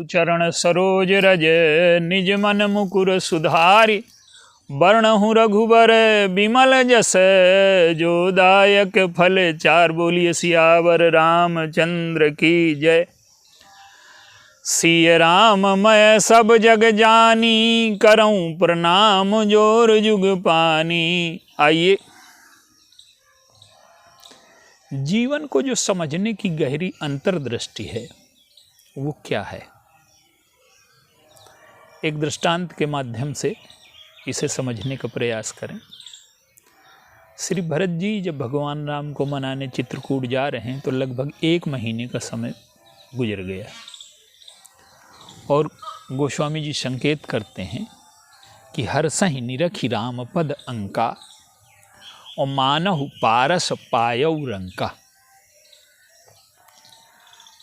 चरण सरोज रज निज मन मुकुर सुधारि वर्णहु रघुबर बिमल जस जो दायक फल चार। बोलिए सियावर रामचंद्र की जय। सिय राम मैं सब जग जानी करऊं प्रणाम जोर जुग पानी। आइए, जीवन को जो समझने की गहरी अंतर्दृष्टि है वो क्या है, एक दृष्टांत के माध्यम से इसे समझने का प्रयास करें। श्री भरत जी जब भगवान राम को मनाने चित्रकूट जा रहे हैं तो लगभग 1 महीने का समय गुजर गया और गोस्वामी जी संकेत करते हैं कि हर्षहि निरखि राम पद अंका और मानहु पारस पायौ रंका।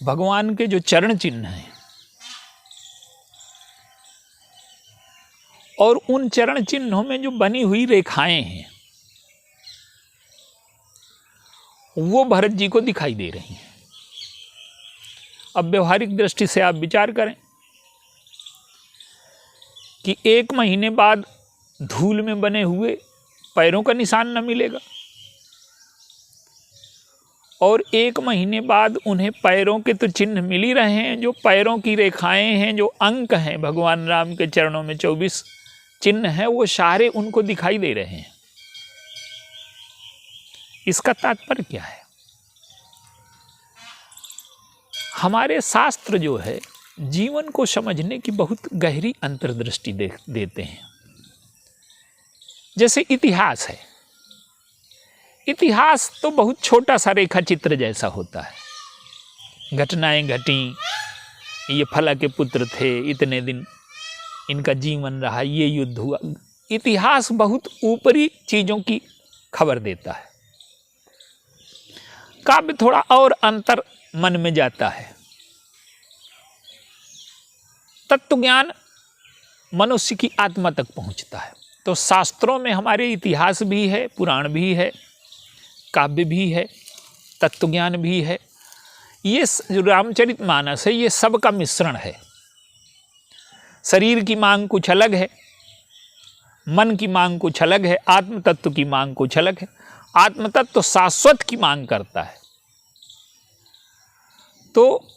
भगवान के जो चरण चिन्ह हैं और उन चरण चिन्हों में जो बनी हुई रेखाएं हैं वो भरत जी को दिखाई दे रही हैं। अब व्यवहारिक दृष्टि से आप विचार करें कि 1 महीने बाद धूल में बने हुए पैरों का निशान न मिलेगा और 1 महीने बाद उन्हें पैरों के तो चिन्ह मिल ही रहे हैं। जो पैरों की रेखाएं हैं, जो अंक हैं भगवान राम के चरणों में 24 चिन्ह हैं, वो सारे उनको दिखाई दे रहे हैं। इसका तात्पर्य क्या है? हमारे शास्त्र जो है जीवन को समझने की बहुत गहरी अंतर्दृष्टि देते हैं। जैसे इतिहास है, इतिहास तो बहुत छोटा सा रेखा चित्र जैसा होता है। घटनाएं घटी, ये फला के पुत्र थे, इतने दिन इनका जीवन रहा, ये युद्ध हुआ। इतिहास बहुत ऊपरी चीजों की खबर देता है। काव्य थोड़ा और अंतर मन में जाता है। तत्व ज्ञान मनुष्य की आत्मा तक पहुंचता है। तो शास्त्रों में हमारे इतिहास भी है, पुराण भी है, काव्य भी है, तत्व ज्ञान भी है। ये जो रामचरितमानस है ये सब का मिश्रण है। शरीर की मांग कुछ अलग है, मन की मांग कुछ अलग है, आत्म तत्व की मांग कुछ अलग है। आत्म तत्व शाश्वत की मांग करता है। तो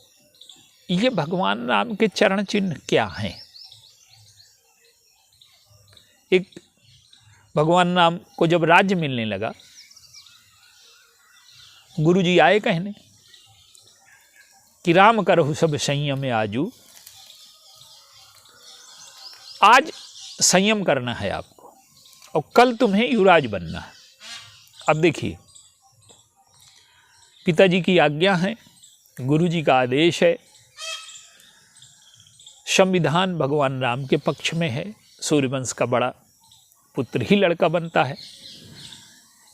ये भगवान राम के चरण चिन्ह क्या हैं? एक भगवान राम को जब राज्य मिलने लगा, गुरु जी आए कहने कि राम करहु सब संयम आजू। आज संयम करना है आपको और कल तुम्हें युवराज बनना है। अब देखिए, पिताजी की आज्ञा है, गुरु जी का आदेश है, संविधान भगवान राम के पक्ष में है, सूर्यवंश का बड़ा पुत्र ही लड़का बनता है।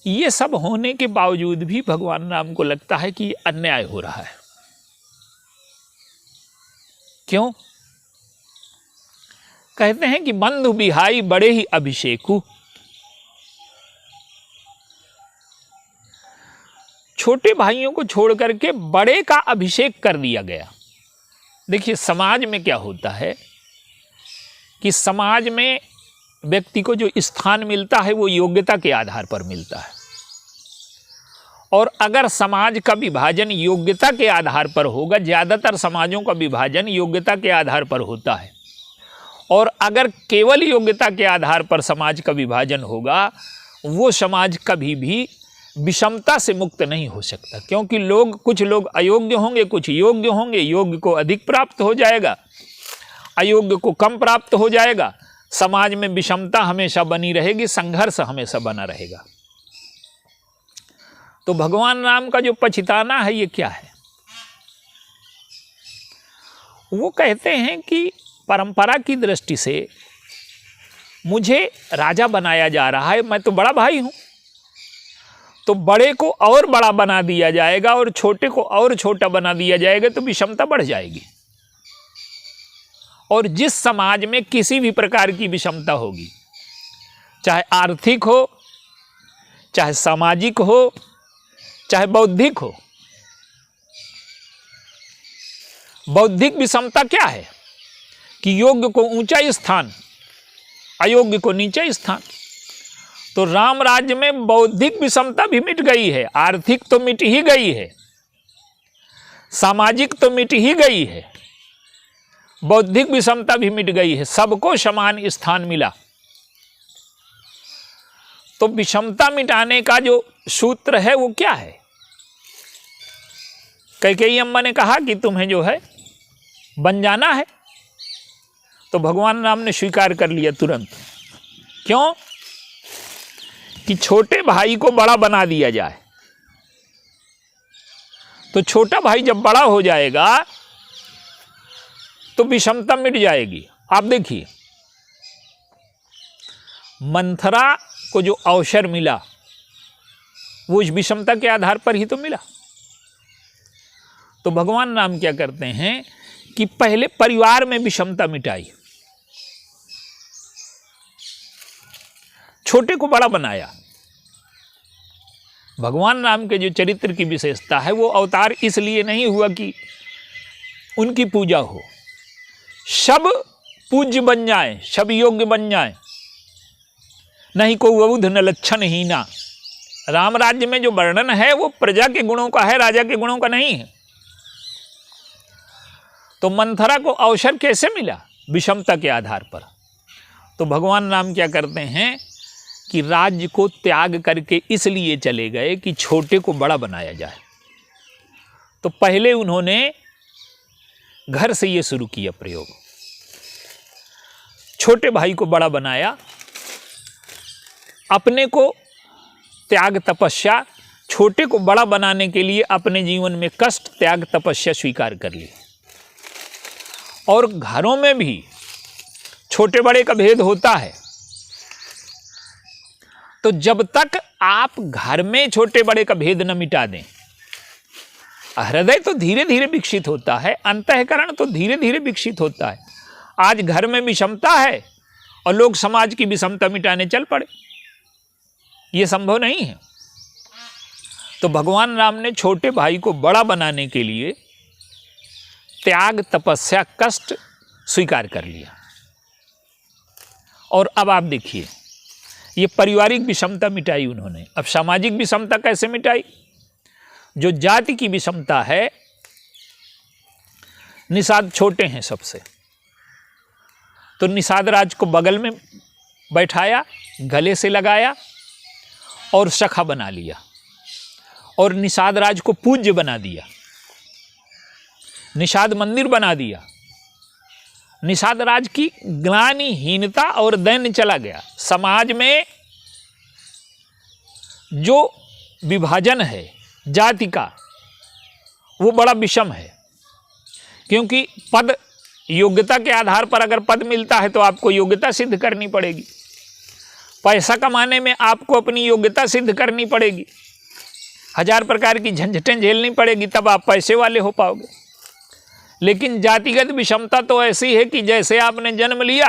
ये सब होने के बावजूद भी भगवान राम को लगता है कि अन्याय हो रहा है। क्यों? कहते हैं कि बंधु बिहाई बड़े ही अभिषेकु। छोटे भाइयों को छोड़ करके बड़े का अभिषेक कर दिया गया। देखिए, समाज में क्या होता है कि समाज में व्यक्ति को जो स्थान मिलता है वो योग्यता के आधार पर मिलता है। और अगर समाज का विभाजन योग्यता के आधार पर होगा, ज़्यादातर समाजों का विभाजन योग्यता के आधार पर होता है, और अगर केवल योग्यता के आधार पर समाज का विभाजन होगा, वो समाज कभी भी विषमता से मुक्त नहीं हो सकता। क्योंकि कुछ लोग अयोग्य होंगे, कुछ योग्य होंगे। योग्य को अधिक प्राप्त हो जाएगा, अयोग्य को कम प्राप्त हो जाएगा। समाज में विषमता हमेशा बनी रहेगी, संघर्ष हमेशा बना रहेगा। तो भगवान राम का जो पछताना है ये क्या है? वो कहते हैं कि परंपरा की दृष्टि से मुझे राजा बनाया जा रहा है, मैं तो बड़ा भाई हूं, तो बड़े को और बड़ा बना दिया जाएगा और छोटे को और छोटा बना दिया जाएगा, तो विषमता बढ़ जाएगी। और जिस समाज में किसी भी प्रकार की विषमता होगी, चाहे आर्थिक हो, चाहे सामाजिक हो, चाहे बौद्धिक हो, बौद्धिक विषमता क्या है कि योग्य को ऊंचा स्थान, अयोग्य को नीचा स्थान। तो राम राज्य में बौद्धिक विषमता भी मिट गई है, आर्थिक तो मिट ही गई है, सामाजिक तो मिट ही गई है, बौद्धिक विषमता भी मिट गई है, सबको समान स्थान मिला। तो विषमता मिटाने का जो सूत्र है वो क्या है? कैकेयी अम्मा ने कहा कि तुम्हें जो है बन जाना है, तो भगवान राम ने स्वीकार कर लिया तुरंत। क्यों? कि छोटे भाई को बड़ा बना दिया जाए। तो छोटा भाई जब बड़ा हो जाएगा तो विषमता मिट जाएगी। आप देखिए, मंथरा को जो अवसर मिला वो इस विषमता के आधार पर ही तो मिला। तो भगवान राम क्या करते हैं कि पहले परिवार में विषमता मिटाई, छोटे को बड़ा बनाया। भगवान राम के जो चरित्र की विशेषता है, वो अवतार इसलिए नहीं हुआ कि उनकी पूजा हो, सब पूज्य बन जाए, सब योग्य बन जाए, नहीं को वबुध न लक्षण हीना। राम राज्य में जो वर्णन है वो प्रजा के गुणों का है, राजा के गुणों का नहीं है। तो मंथरा को अवसर कैसे मिला? विषमता के आधार पर। तो भगवान राम क्या करते हैं कि राज्य को त्याग करके इसलिए चले गए कि छोटे को बड़ा बनाया जाए। तो पहले उन्होंने घर से ये शुरू किया प्रयोग, छोटे भाई को बड़ा बनाया, अपने को त्याग तपस्या, छोटे को बड़ा बनाने के लिए अपने जीवन में कष्ट, त्याग, तपस्या स्वीकार कर ली। और घरों में भी छोटे बड़े का भेद होता है। तो जब तक आप घर में छोटे बड़े का भेद न मिटा दें, हृदय तो धीरे धीरे विकसित होता है, अंतःकरण तो धीरे धीरे विकसित होता है। आज घर में विषमता है और लोग समाज की विषमता मिटाने चल पड़े, ये संभव नहीं है। तो भगवान राम ने छोटे भाई को बड़ा बनाने के लिए त्याग, तपस्या, कष्ट स्वीकार कर लिया। और अब आप देखिए, ये पारिवारिक विषमता मिटाई उन्होंने। अब सामाजिक विषमता कैसे मिटाई? जो जाति की विषमता है, निषाद छोटे हैं सबसे, तो निषाद राज को बगल में बैठाया, गले से लगाया और सखा बना लिया, और निषाद राज को पूज्य बना दिया, निषाद मंदिर बना दिया। निषाद राज की ग्लानिहीनता और दैन्य चला गया। समाज में जो विभाजन है जाति का, वो बड़ा विषम है, क्योंकि पद, योग्यता के आधार पर अगर पद मिलता है तो आपको योग्यता सिद्ध करनी पड़ेगी, पैसा कमाने में आपको अपनी योग्यता सिद्ध करनी पड़ेगी, 1000 प्रकार की झंझटें झेलनी पड़ेगी, तब आप पैसे वाले हो पाओगे। लेकिन जातिगत विषमता तो ऐसी है कि जैसे आपने जन्म लिया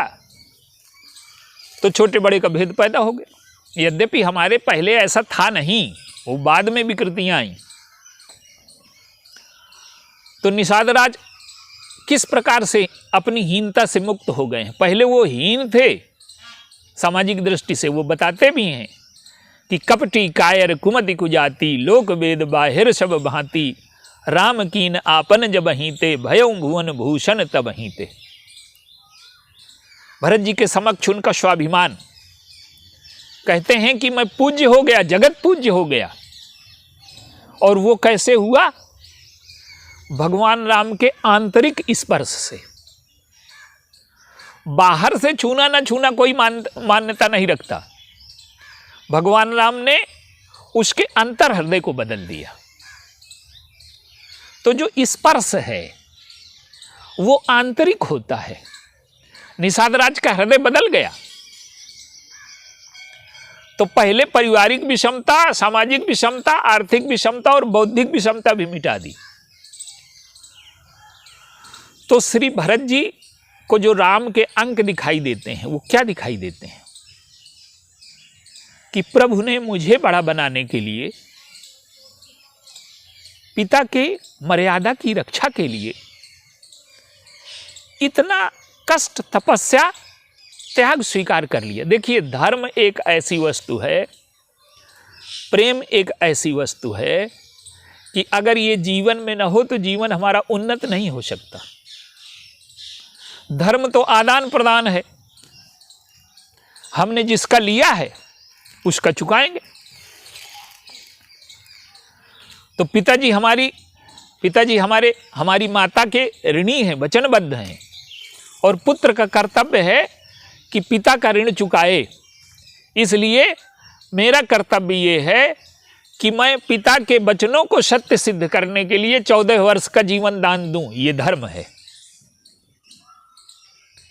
तो छोटे बड़े का भेद पैदा हो गया। यद्यपि हमारे पहले ऐसा था नहीं, वो बाद में विकृतियां आई। तो निषाद राज किस प्रकार से अपनी हीनता से मुक्त हो गए हैं। पहले वो हीन थे सामाजिक दृष्टि से, वो बताते भी हैं कि कपटी कायर कुमति कुजाति, लोक वेद बाहिर सब भांति, राम कीन आपन जब हीते, भयउ भुवन भूषण तब हीते। भरत जी के समक्ष उनका स्वाभिमान, कहते हैं कि मैं पूज्य हो गया, जगत पूज्य हो गया। और वो कैसे हुआ? भगवान राम के आंतरिक स्पर्श से। बाहर से छूना न छूना कोई मान्यता नहीं रखता। भगवान राम ने उसके अंतर हृदय को बदल दिया। तो जो स्पर्श है वो आंतरिक होता है। निषाद राज का हृदय बदल गया। तो पहले पारिवारिक विषमता, सामाजिक विषमता, आर्थिक विषमता और बौद्धिक विषमता भी मिटा दी। तो श्री भरत जी को जो राम के अंक दिखाई देते हैं, वो क्या दिखाई देते हैं कि प्रभु ने मुझे बड़ा बनाने के लिए, पिता के मर्यादा की रक्षा के लिए इतना कष्ट, तपस्या, त्याग स्वीकार कर लिया। देखिए, धर्म एक ऐसी वस्तु है, प्रेम एक ऐसी वस्तु है कि अगर ये जीवन में न हो तो जीवन हमारा उन्नत नहीं हो सकता। धर्म तो आदान प्रदान है, हमने जिसका लिया है उसका चुकाएंगे। तो पिताजी हमारी माता के ऋणी हैं, वचनबद्ध हैं, और पुत्र का कर्तव्य है कि पिता का ऋण चुकाए। इसलिए मेरा कर्तव्य ये है कि मैं पिता के वचनों को सत्य सिद्ध करने के लिए 14 वर्ष का जीवन दान दूं। ये धर्म है,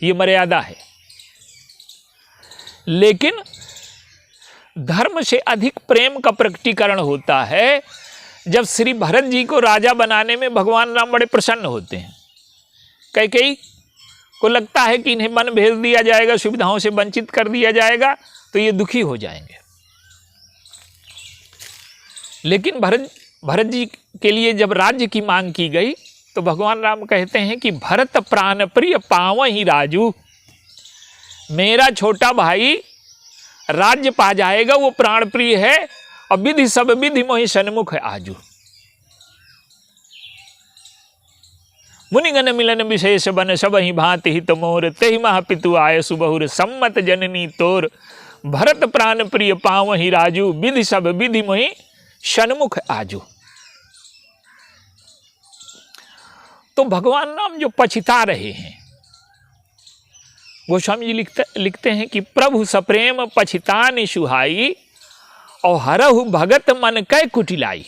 ये मर्यादा है। लेकिन धर्म से अधिक प्रेम का प्रकटीकरण होता है जब श्री भरत जी को राजा बनाने में भगवान राम बड़े प्रसन्न होते हैं। कैकेयी को लगता है कि इन्हें वन भेज दिया जाएगा, सुविधाओं से वंचित कर दिया जाएगा, तो ये दुखी हो जाएंगे। लेकिन भरत जी के लिए जब राज्य की मांग की गई तो भगवान राम कहते हैं कि भरत प्राण प्रिय पावहि राजू, मेरा छोटा भाई राज्य पा जाएगा, वो प्राण प्रिय है, और विधि सब विधि मोहि सन्मुख है आजू। मुनिगण मिलन विशेष बन सब ही भांति हित मोर, तेहि मह पितु आयसु बहुर सम्मत जननी तोर, भरत प्राण प्रिय पावहि राजू, विधि सब विधि मोहि सन्मुख आजू। तो भगवान राम जो पछता रहे हैं, गोस्वामी जी लिखते हैं कि प्रभु सप्रेम पछितानि सुहाई, और हरहु भगत मन कै कुटिलाई।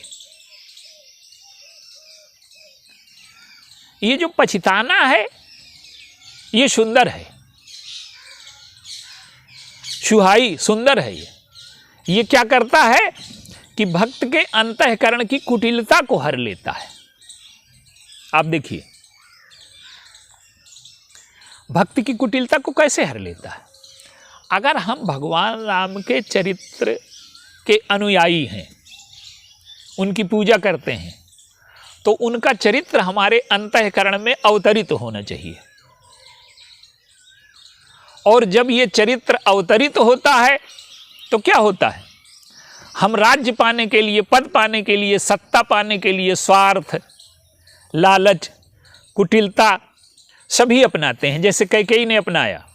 ये जो पछताना है ये सुंदर है, सुहाई सुंदर है। ये क्या करता है कि भक्त के अंतःकरण की कुटिलता को हर लेता है। आप देखिए भक्ति की कुटिलता को कैसे हर लेता है। अगर हम भगवान राम के चरित्र के अनुयायी हैं, उनकी पूजा करते हैं, तो उनका चरित्र हमारे अंतःकरण में अवतरित होना चाहिए। और जब ये चरित्र अवतरित होता है तो क्या होता है, हम राज्य पाने के लिए, पद पाने के लिए, सत्ता पाने के लिए स्वार्थ, लालच, कुटिलता सभी अपनाते हैं। जैसे कैकेयी ने अपनाया,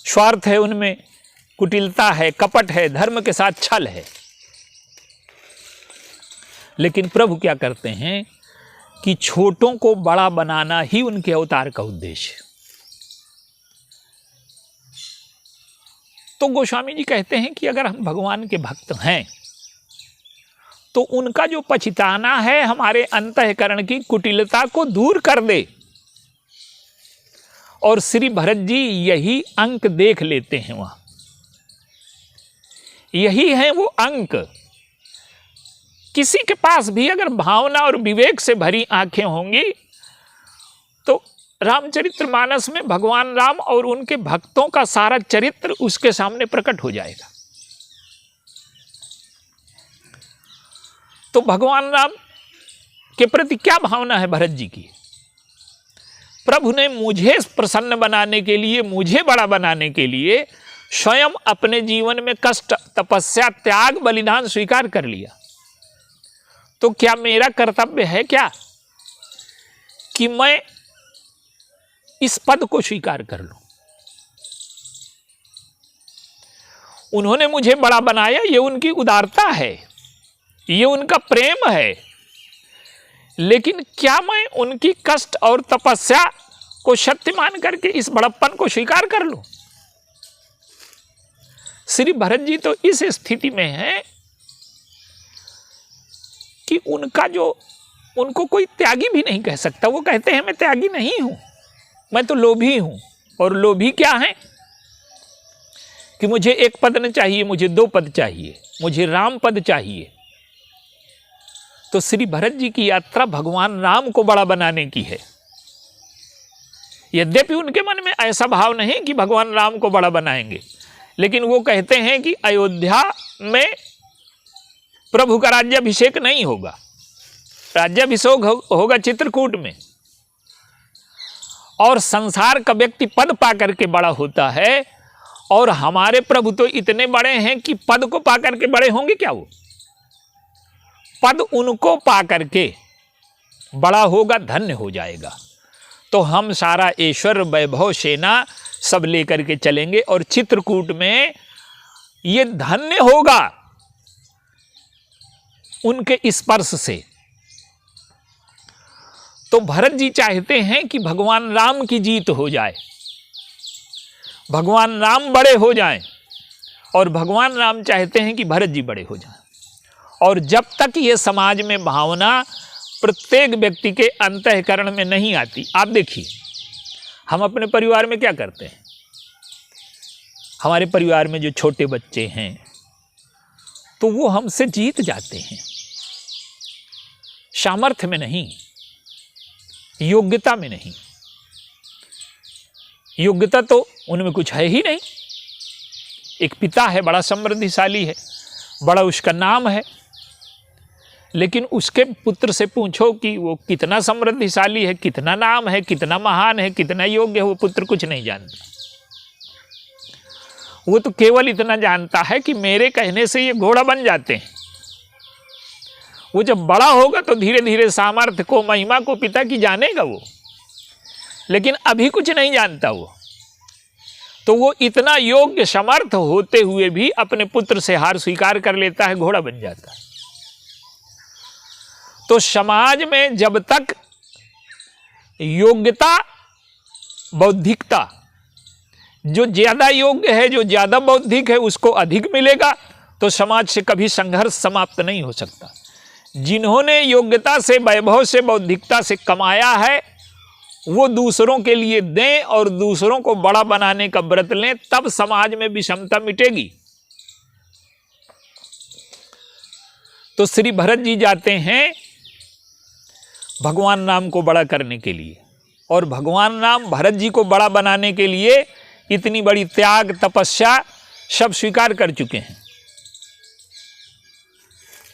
स्वार्थ है उनमें, कुटिलता है, कपट है, धर्म के साथ छल है। लेकिन प्रभु क्या करते हैं कि छोटों को बड़ा बनाना ही उनके अवतार का उद्देश्य है। तो गोस्वामी जी कहते हैं कि अगर हम भगवान के भक्त हैं तो उनका जो पछताना है हमारे अंतःकरण की कुटिलता को दूर कर दे। और श्री भरत जी यही अंक देख लेते हैं वहां, यही है वो अंक। किसी के पास भी अगर भावना और विवेक से भरी आंखें होंगी तो रामचरितमानस में भगवान राम और उनके भक्तों का सारा चरित्र उसके सामने प्रकट हो जाएगा। तो भगवान राम के प्रति क्या भावना है भरत जी की। प्रभु ने मुझे प्रसन्न बनाने के लिए, मुझे बड़ा बनाने के लिए स्वयं अपने जीवन में कष्ट, तपस्या, त्याग, बलिदान स्वीकार कर लिया। तो क्या मेरा कर्तव्य है क्या कि मैं इस पद को स्वीकार कर लूं। उन्होंने मुझे बड़ा बनाया, ये उनकी उदारता है, ये उनका प्रेम है। लेकिन क्या मैं उनकी कष्ट और तपस्या को सत्य मान करके इस बड़प्पन को स्वीकार कर लूं। श्री भरत जी तो इस स्थिति में हैं कि उनको कोई त्यागी भी नहीं कह सकता। वो कहते हैं मैं त्यागी नहीं हूं, मैं तो लोभी हूं। और लोभी क्या है कि मुझे एक पद न चाहिए, मुझे 2 पद चाहिए, मुझे राम पद चाहिए। तो श्री भरत जी की यात्रा भगवान राम को बड़ा बनाने की है। यद्यपि उनके मन में ऐसा भाव नहीं कि भगवान राम को बड़ा बनाएंगे, लेकिन वो कहते हैं कि अयोध्या में प्रभु का राज्याभिषेक नहीं होगा, राज्याभिषेक होगा चित्रकूट में। और संसार का व्यक्ति पद पा करके बड़ा होता है, और हमारे प्रभु तो इतने बड़े हैं कि पद को पा करके बड़े होंगे क्या? वो पद उनको पा करके बड़ा होगा, धन्य हो जाएगा। तो हम सारा ऐश्वर्य वैभव सेना सब लेकर के चलेंगे और चित्रकूट में ये धन्य होगा उनके स्पर्श से। तो भरत जी चाहते हैं कि भगवान राम की जीत हो जाए, भगवान राम बड़े हो जाएं, और भगवान राम चाहते हैं कि भरत जी बड़े हो जाएं। और जब तक ये समाज में भावना प्रत्येक व्यक्ति के अंतःकरण में नहीं आती, आप देखिए हम अपने परिवार में क्या करते हैं। हमारे परिवार में जो छोटे बच्चे हैं तो वो हमसे जीत जाते हैं, सामर्थ्य में नहीं, योग्यता में नहीं। योग्यता तो उनमें कुछ है ही नहीं। एक पिता है, बड़ा समृद्धिशाली है, बड़ा उसका नाम है, लेकिन उसके पुत्र से पूछो कि वो कितना समृद्धिशाली है, कितना नाम है, कितना महान है, कितना योग्य है, वो पुत्र कुछ नहीं जानता। वो तो केवल इतना जानता है कि मेरे कहने से ये घोड़ा बन जाते हैं। वो जब बड़ा होगा तो धीरे धीरे सामर्थ्य को, महिमा को पिता की जानेगा वो, लेकिन अभी कुछ नहीं जानता वो। तो वो इतना योग्य समर्थ होते हुए भी अपने पुत्र से हार स्वीकार कर लेता है, घोड़ा बन जाता है। तो समाज में जब तक योग्यता, बौद्धिकता, जो ज्यादा योग्य है, जो ज्यादा बौद्धिक है, उसको अधिक मिलेगा, तो समाज से कभी संघर्ष समाप्त नहीं हो सकता। जिन्होंने योग्यता से, वैभव से, बौद्धिकता से कमाया है, वो दूसरों के लिए दें और दूसरों को बड़ा बनाने का व्रत लें, तब समाज में विषमता मिटेगी। तो श्री भरत जी जाते हैं भगवान राम को बड़ा करने के लिए, और भगवान राम भरत जी को बड़ा बनाने के लिए इतनी बड़ी त्याग, तपस्या सब स्वीकार कर चुके हैं।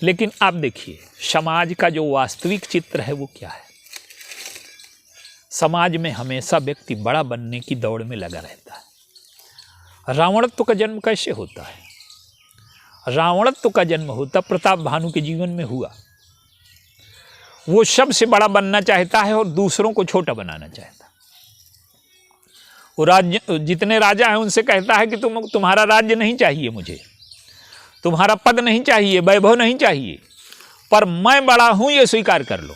लेकिन आप देखिए समाज का जो वास्तविक चित्र है वो क्या है। समाज में हमेशा व्यक्ति बड़ा बनने की दौड़ में लगा रहता है। रावणत्व का जन्म कैसे होता है? रावणत्व का जन्म होता प्रताप भानु के जीवन में हुआ। वो सबसे बड़ा बनना चाहता है और दूसरों को छोटा बनाना चाहता है। वो राज्य, जितने राजा हैं उनसे कहता है कि तुम्हारा राज्य नहीं चाहिए मुझे, तुम्हारा पद नहीं चाहिए, वैभव नहीं चाहिए, पर मैं बड़ा हूं ये स्वीकार कर लो।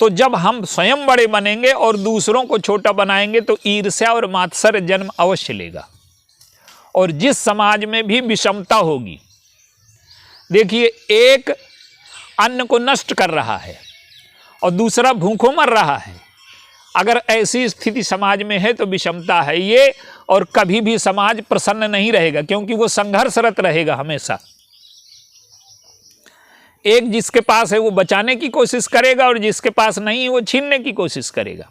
तो जब हम स्वयं बड़े बनेंगे और दूसरों को छोटा बनाएंगे तो ईर्ष्या और मात्सर्य जन्म अवश्य लेगा। और जिस समाज में भी विषमता होगी, देखिए एक अन्न को नष्ट कर रहा है और दूसरा भूखों मर रहा है, अगर ऐसी स्थिति समाज में है तो विषमता है ये, और कभी भी समाज प्रसन्न नहीं रहेगा, क्योंकि वो संघर्षरत रहेगा हमेशा। एक जिसके पास है वो बचाने की कोशिश करेगा और जिसके पास नहीं है वो छीनने की कोशिश करेगा।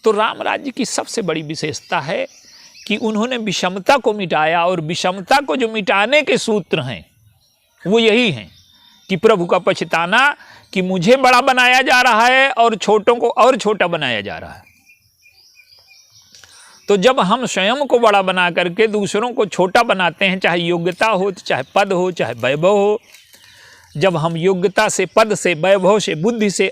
तो राम राज्य की सबसे बड़ी विशेषता है कि उन्होंने विषमता को मिटाया, और विषमता को जो मिटाने के सूत्र हैं वो यही हैं कि प्रभु का पछताना कि मुझे बड़ा बनाया जा रहा है और छोटों को और छोटा बनाया जा रहा है। तो जब हम स्वयं को बड़ा बना करके दूसरों को छोटा बनाते हैं, चाहे योग्यता हो, चाहे पद हो, चाहे वैभव हो, जब हम योग्यता से, पद से, वैभव से, बुद्धि से,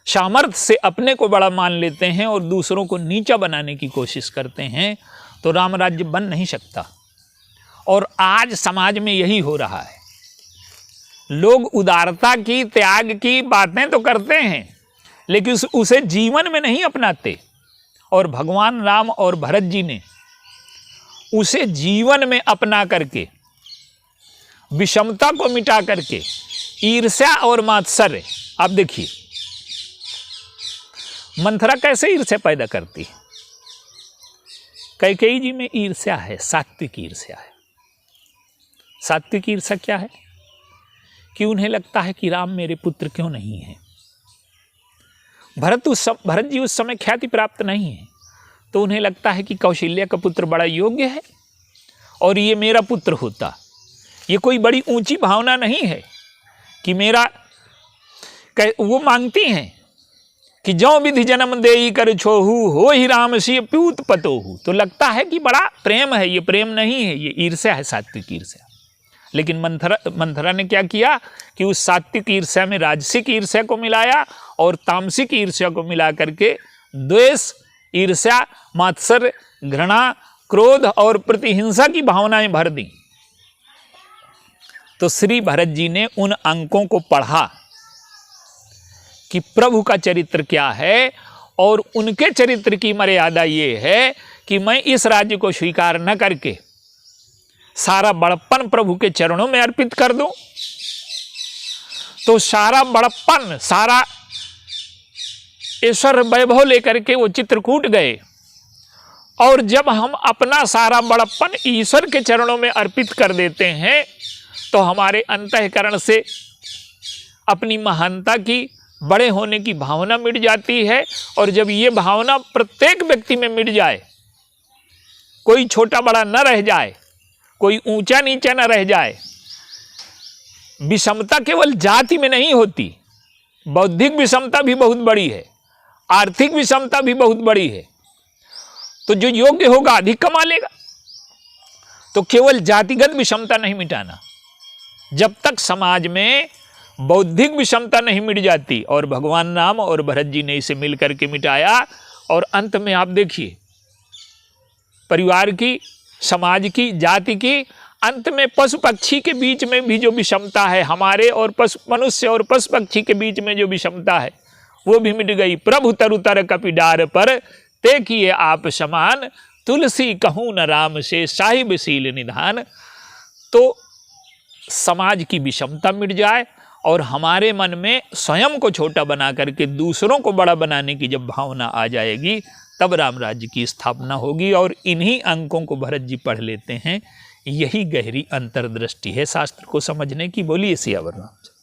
सामर्थ्य से अपने को बड़ा मान लेते हैं और दूसरों को नीचा बनाने की कोशिश करते हैं, तो राम राज्य बन नहीं सकता। और आज समाज में यही हो रहा है। लोग उदारता की, त्याग की बातें तो करते हैं, लेकिन उसे जीवन में नहीं अपनाते। और भगवान राम और भरत जी ने उसे जीवन में अपना करके, विषमता को मिटा करके, ईर्ष्या और मात्सर्य, आप देखिए मंथरा कैसे ईर्ष्या पैदा करती है। कैकेयी जी में ईर्ष्या है, सात्विक ईर्ष्या है। सात्विक ईर्ष्या क्या है कि उन्हें लगता है कि राम मेरे पुत्र क्यों नहीं है। भरत जी उस समय ख्याति प्राप्त नहीं है, तो उन्हें लगता है कि कौशल्या का पुत्र बड़ा योग्य है और ये मेरा पुत्र होता। ये कोई बड़ी ऊंची भावना नहीं है कि मेरा, वो मांगती हैं कि ज्यों विधि जन्म देई कर छोहू हो ही राम सिय प्यूत पतोहू। तो लगता है कि बड़ा प्रेम है, ये प्रेम नहीं है, ये ईर्ष्या है, सात्विक ईर्ष्या। लेकिन मंथरा ने क्या किया कि उस सात्विक ईर्ष्या में राजसिक ईर्ष्या को मिलाया और तामसिक ईर्ष्या को मिला करके द्वेष, ईर्ष्या, मात्सर्य, घृणा, क्रोध और प्रतिहिंसा की भावनाएं भर दी। तो श्री भरत जी ने उन अंकों को पढ़ा कि प्रभु का चरित्र क्या है, और उनके चरित्र की मर्यादा ये है कि मैं इस राज्य को स्वीकार न करके सारा बड़प्पन प्रभु के चरणों में अर्पित कर दूं। तो सारा बड़प्पन, सारा ईश्वर वैभव लेकर के वो चित्रकूट गए, और जब हम अपना सारा बड़प्पन ईश्वर के चरणों में अर्पित कर देते हैं तो हमारे अंतःकरण से अपनी महानता की, बड़े होने की भावना मिट जाती है। और जब ये भावना प्रत्येक व्यक्ति में मिट जाए, कोई छोटा बड़ा न रह जाए, कोई ऊंचा नीचा न रह जाए। विषमता केवल जाति में नहीं होती, बौद्धिक विषमता भी बहुत बड़ी है, आर्थिक विषमता भी बहुत बड़ी है। तो जो योग्य होगा अधिक कमा लेगा। तो केवल जातिगत विषमता नहीं मिटाना, जब तक समाज में बौद्धिक विषमता नहीं मिट जाती। और भगवान राम और भरत जी ने इसे मिलकर के मिटाया। और अंत में आप देखिए, परिवार की, समाज की, जाति की, अंत में पशु पक्षी के बीच में भी जो विषमता है, हमारे और मनुष्य और पशु पक्षी के बीच में जो विषमता है, वो भी मिट गई। प्रभु तरुतर कपिडार पर ते किए आप समान, तुलसी कहूँ न राम से साहिब सील निधान। तो समाज की विषमता मिट जाए और हमारे मन में स्वयं को छोटा बना करके दूसरों को बड़ा बनाने की जब भावना आ जाएगी, तब राम राज्य की स्थापना होगी। और इन्हीं अंकों को भरत जी पढ़ लेते हैं। यही गहरी अंतर्दृष्टि है शास्त्र को समझने की। बोलिए सियावर रामचंद्र।